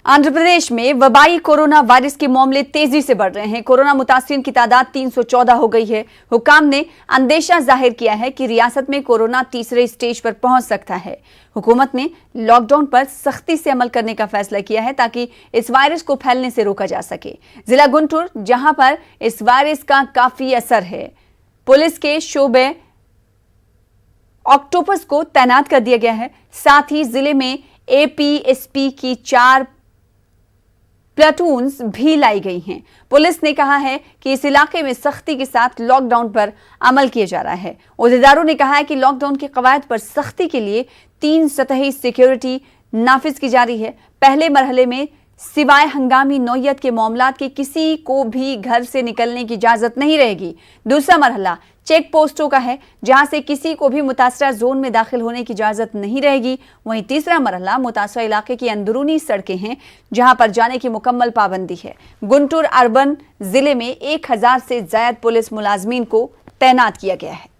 आंध्र प्रदेश में वबाई corona virus के मामले तेजी से बढ़ रहे हैं। कोरोना मुतासिरीन की तादाद 314 हो गई है। हुकाम ने अंदेशा जाहिर किया है कि रियासत में कोरोना तीसरे स्टेज पर पहुंच सकता है। हुकूमत ने लॉकडाउन पर सख्ती से अमल करने का फैसला किया है ताकि इस वायरस को फैलने से रोका जा सके। जिला गुंटूर, जहां पर इस वायरस का काफी असर है, पुलिस के शोबे ऑक्टोपस को तैनात कर दिया गया है। साथ ही जिले में एपीएसपी की 4 प्लाटून्स भी लाई गई हैं। पुलिस ने कहा है कि इस इलाके में सख्ती के साथ लॉकडाउन पर अमल किया जा रहा है। ओहदेदारों ने कहा है कि लॉकडाउन के कवायद पर सख्ती के लिए 3 सतही सिक्योरिटी नाफिज की जा रही है। पहले मरहले में सिवाय हंगामी नौयत के मामलात के किसी को भी घर से निकलने की इजाजत नहीं रहेगी। दूसरा मरहला चेक पोस्टों का है, जहां से किसी को भी मुतासरा जोन में दाखिल होने की इजाजत नहीं रहेगी। वहीं तीसरा मरहला मुतासरा इलाके की अंदरूनी सड़कें हैं, जहां पर जाने की मुकम्मल पाबंदी है। गुंटूर अर्बन जिले में 1000 से ज्यादा पुलिस मुलाजमीन को तैनात किया गया है।